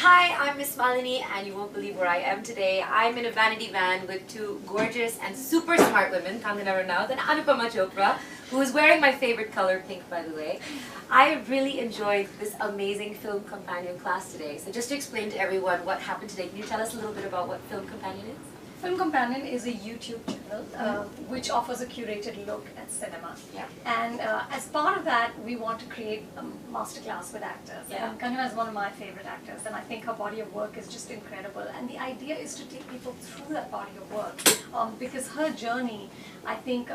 Hi, I'm Miss Malini, and you won't believe where I am today. I'm in a vanity van with two gorgeous and super smart women, Kangana Ranaut and Anupama Chopra, who is wearing my favorite color, pink, by the way. I really enjoyed this amazing Film Companion class today. So just to explain to everyone what happened today, can you tell us a little bit about what Film Companion is? Film Companion is a YouTube channel which offers a curated look at cinema. Yeah. And as part of that, we want to create a masterclass with actors. Yeah. And Kangana is one of my favorite actors, and I think her body of work is just incredible. And the idea is to take people through that body of work because her journey, I think,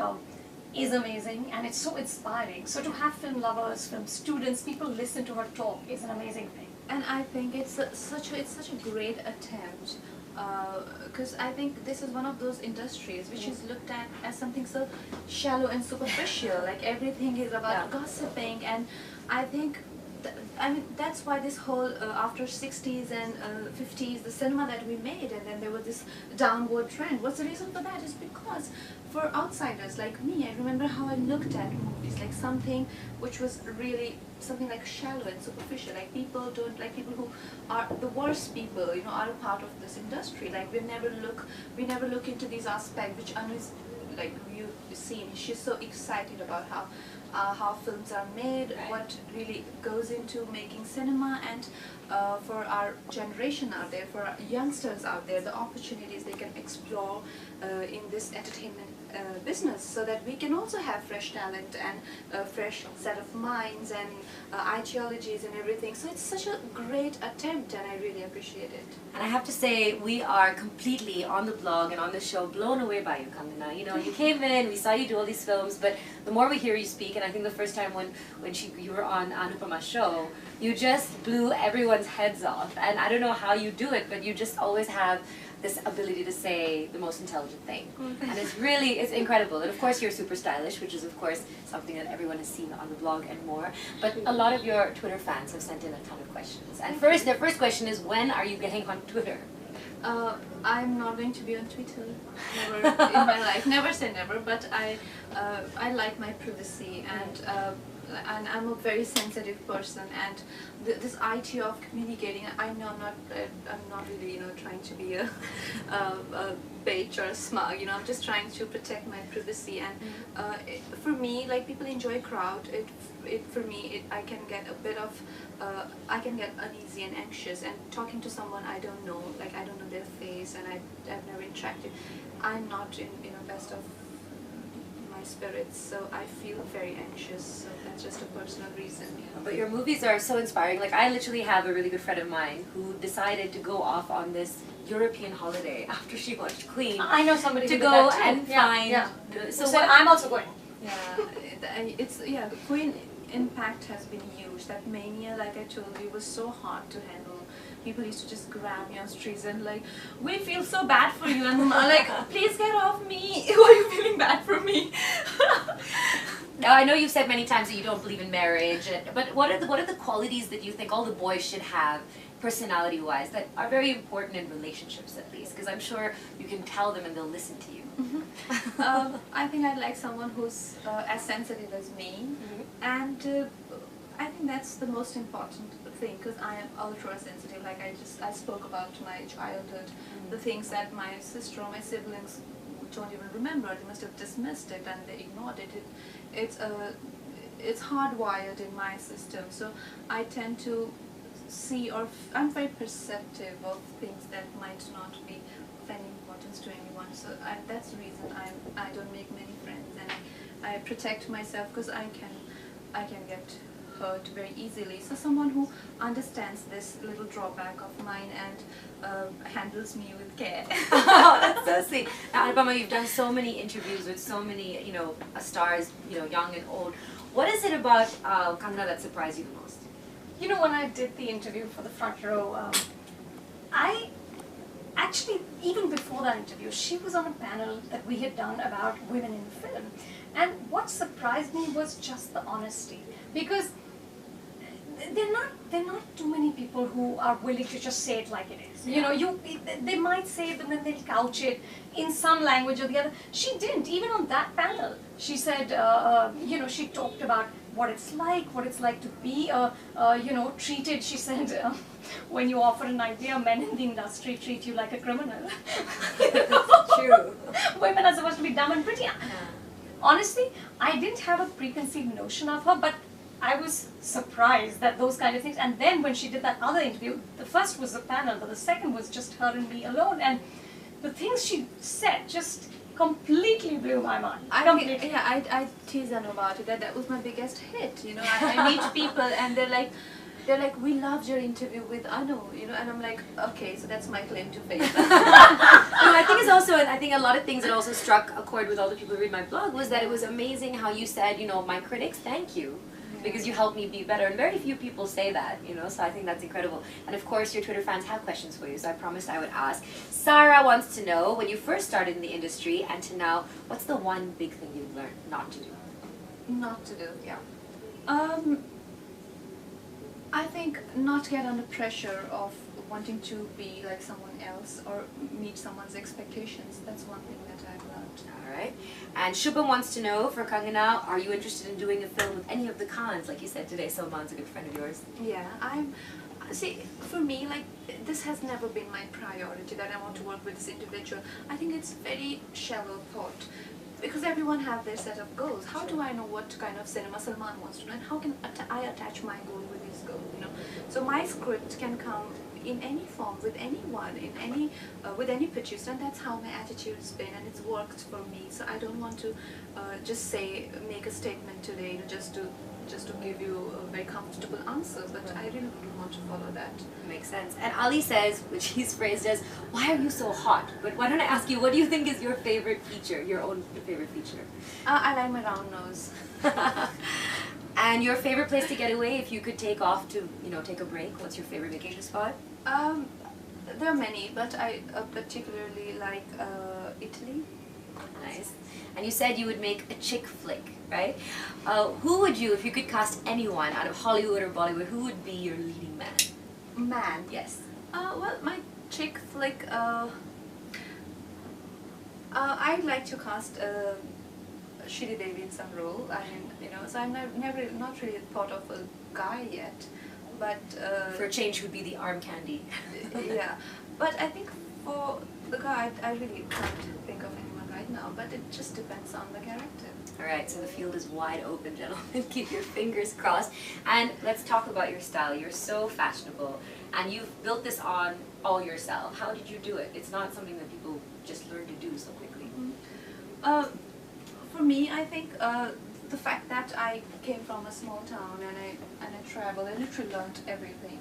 is amazing and it's so inspiring. So to have film lovers, film students, people listen to her talk is an amazing thing. And I think it's such a great attempt because I think this is one of those industries which is looked at as something so shallow and superficial. Like everything is about gossiping, and I think that's why this whole after 60s and 50s, the cinema that we made, and then there was this downward trend. What's the reason for that? Is because for outsiders like me, I remember how I looked at movies like something which was really something like shallow and superficial. Like people who are the worst people, you know, are a part of this industry. Like we never look into these aspects which Anu's, like you've seen, she's so excited about how films are made, what really goes into making cinema, and for our generation out there, for our youngsters out there, the opportunities they can explore in this entertainment business, so that we can also have fresh talent and a fresh set of minds and ideologies and everything. So it's such a great attempt, and I really appreciate it. And I have to say, we are completely on the blog and on the show blown away by you, Kangana. You know, you came in, we saw you do all these films, but the more we hear you speak, and I think the first time when you were on Anupama's show, you just blew everyone's heads off. And I don't know how you do it, but you just always have this ability to say the most intelligent thing. And it's incredible. And of course you're super stylish, which is of course something that everyone has seen on the blog and more. But a lot of your Twitter fans have sent in a ton of questions. And their first question is, when are you getting on Twitter? I'm not going to be on Twitter, never in my life. Never say never, but I like my privacy, and I'm a very sensitive person, and this idea of communicating, I know I'm not really, you know, trying to be a bitch or a smug, you know, I'm just trying to protect my privacy. And for me, like, people enjoy crowd, for me, I can get a bit of I can get uneasy and anxious, and talking to someone I don't know, like I don't know their face, and I've never interacted, I'm not in, you know, best of my spirits, so I feel very anxious. So that's just a personal reason. But your movies are so inspiring. Like, I literally have a really good friend of mine who decided to go off on this European holiday after she watched Queen. I know somebody to who go did that too. and find. Yeah. So what, I'm also going. Yeah, the Queen impact has been huge. That mania, like I told you, was so hard to handle. People used to just grab me on streets and like, we feel so bad for you, and I'm like, please get off me. Why are you feeling bad for me? Now, I know you've said many times that you don't believe in marriage, but what are the qualities that you think all the boys should have, personality-wise, that are very important in relationships, at least? Because I'm sure you can tell them and they'll listen to you. I think I'd like someone who's as sensitive as me, and I think that's the most important thing, because I am ultra sensitive. Like I spoke about my childhood, the things that my sister or my siblings don't even remember. They must have dismissed it and they ignored it. It's hardwired in my system. So I tend to see, or I'm very perceptive of things that might not be of any importance to anyone. So that's the reason I don't make many friends, and I protect myself, because I can get hurt very easily. So someone who understands this little drawback of mine and handles me with care. Oh, that's so sweet. Now, Anupama, you've done so many interviews with so many, you know, stars, you know, young and old. What is it about Kangana that surprised you the most? You know, when I did the interview for the Front Row, I actually, even before that interview, she was on a panel that we had done about women in film. And what surprised me was just the honesty, because there are not too many people who are willing to just say it like it is. You know, they might say it, but then they'll couch it in some language or the other. She didn't. Even on that panel, she said, you know, she talked about what it's like to be, treated. She said, when you offer an idea, men in the industry treat you like a criminal. True. Women are supposed to be dumb and pretty. Honestly, I didn't have a preconceived notion of her, but I was surprised that those kind of things. And then when she did that other interview, the first was a panel, but the second was just her and me alone. And the things she said just completely blew my mind. I tease them about it. That was my biggest hit. You know, I meet people and they're like, we loved your interview with Anu, you know, and I'm like, okay, so that's my claim to fame. I think it's also, I think a lot of things that also struck a chord with all the people who read my blog was that it was amazing how you said, my critics, thank you. Because you helped me be better, and very few people say that, so I think that's incredible. And of course, your Twitter fans have questions for you, so I promised I would ask. Sarah wants to know, when you first started in the industry and to now, what's the one big thing you've learned not to do? Not to do, yeah. I think not get under pressure of wanting to be like someone else or meet someone's expectations. That's one thing that I've learned. Alright. And Shubham wants to know, for Kangana, are you interested in doing a film with any of the Khans? Like you said today, Salman's a good friend of yours. Yeah, see, for me, like, this has never been my priority, that I want to work with this individual. I think it's very shallow thought. Because everyone have their set of goals. How do I know what kind of cinema Salman wants to do, and how can I attach my goal with his goal? So my script can come in any form with anyone, with any producer, and that's how my attitude has been, and it's worked for me. So I don't want to just make a statement today just to give you a very comfortable answer, but I really don't want to follow that. Makes sense. And Ali says, which he's phrased as, why are you so hot? But why don't I ask you, what do you think is your favorite feature, your own favorite feature? I like my round nose. And your favorite place to get away if you could take off to, take a break? What's your favorite vacation spot? There are many, but I particularly like Italy. Nice. And you said you would make a chick flick, right? Who would you, if you could cast anyone out of Hollywood or Bollywood, who would be your leading man? Man? Yes. Well, my chick flick, I'd like to cast Shri Devi in some role. I mean, so I'm not really thought of a guy yet, but for a change, who'd be the arm candy? Yeah, but I think for the guy, I really can't think of anyone right now. But it just depends on the character. All right, so the field is wide open, gentlemen. Keep your fingers crossed. And let's talk about your style. You're so fashionable, and you've built this on all yourself. How did you do it? It's not something that people just learn to do so quickly. For me, I think the fact that I came from a small town and I traveled, I literally learned everything.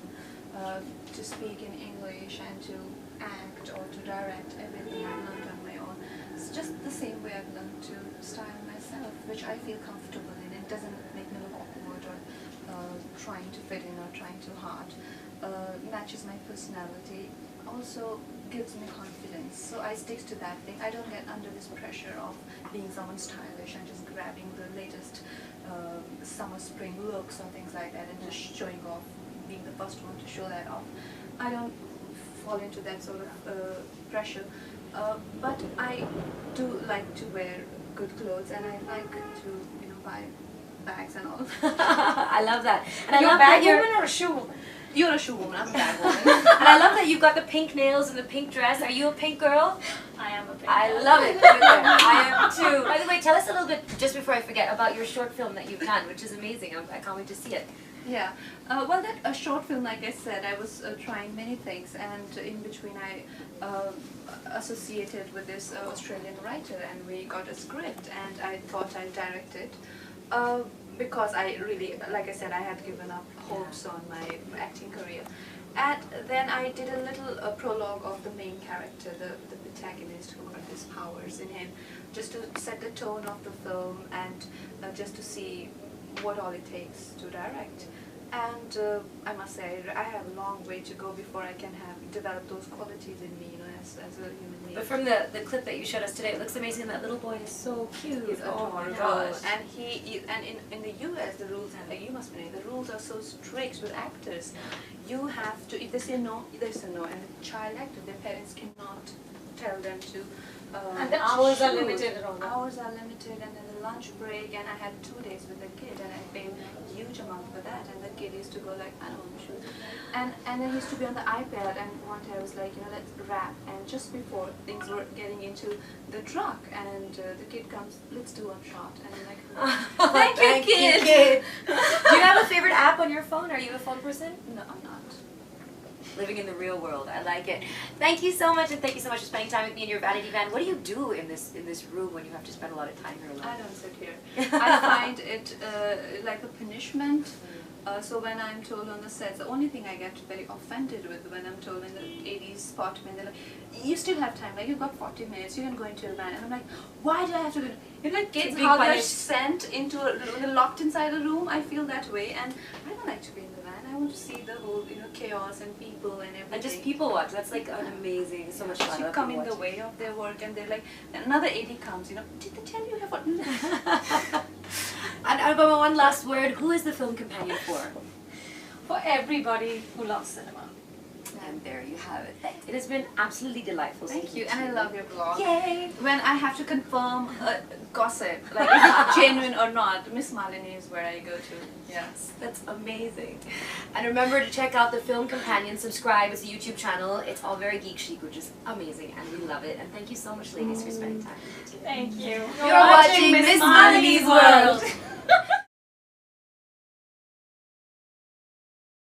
To speak in English and to act or to direct, everything I learned on my own. It's just the same way I've learned to style myself, which I feel comfortable in. It doesn't make me look awkward or trying to fit in or trying too hard. Matches my personality. Also gives me confidence. So I stick to that thing. I don't get under this pressure of being someone stylish and just grabbing the latest summer, spring looks or things like that and just showing off, being the first one to show that off. I don't fall into that sort of pressure. But I do like to wear good clothes, and I like to, buy bags and all. I love that. And You're I a love bag that woman or a shoe woman? You're a shoe woman, I'm a bag woman. And I love that you've got the pink nails and the pink dress. Are you a pink girl? I am a pink I girl. love it. I am too. By the way, tell us a little bit, just before I forget, about your short film that you've done, which is amazing. I can't wait to see it. Yeah, well, a short film, like I said, I was trying many things, and in between I associated with this Australian writer, and we got a script, and I thought I'd direct it. Because I really, like I said, I had given up hopes on my acting career. And then I did a little prologue of the main character, the protagonist, who got his powers in him, just to set the tone of the film and just to see what all it takes to direct. And I must say, I have a long way to go before I can develop those qualities in me, as a human being. But from the clip that you showed us today, it looks amazing. That little boy is so cute. He's oh my adorable. gosh. And in the US, the rules, you must know, the rules are so strict with actors. You have to, if they say no, they say no. And the child actor, their parents cannot tell them to. And the hours are limited. Hours are limited, and then the lunch break, and I had 2 days with the kid, and I paid huge amount for that, and the kid used to go like, I don't want to shoot, and then he used to be on the iPad, and one day I was like, let's rap, and just before things were getting into the truck, and the kid comes, let's do one shot, and I'm like, thank you, kid. Do you have a favorite app on your phone? Are you a phone person? No, I'm not. Living in the real world. I like it. Thank you so much, and thank you so much for spending time with me in your vanity van. What do you do in this room when you have to spend a lot of time here alone? I don't sit here. I find it like a punishment. So when I'm told on the sets, the only thing I get very offended with when I'm told in the 80s spot when they're like, you still have time, like you've got 40 minutes, you can go into a van, and I'm like, why do I have to do it? You know, like kids, how they're sent into they're locked inside a room. I feel that way, and I don't like to be in the van. I want to see the whole chaos and people and everything. And just people watch. That's like an amazing, so much fun. You come in the way of their work, and they're like, another 80 comes. Did they tell you you have what? And Alabama, one last word. Who is the film companion for? For everybody who loves cinema. And there you have it. It has been absolutely delightful. Thank you, and I love your blog. Yay! When I have to confirm gossip, like if it's genuine or not, Miss Malini is where I go to. Yes, that's amazing. And remember to check out the Film Companion. Subscribe. It's a YouTube channel. It's all very geek chic, which is amazing, and we love it. And thank you so much, ladies, for spending time with me today. Thank you. You're watching Miss Malini's World.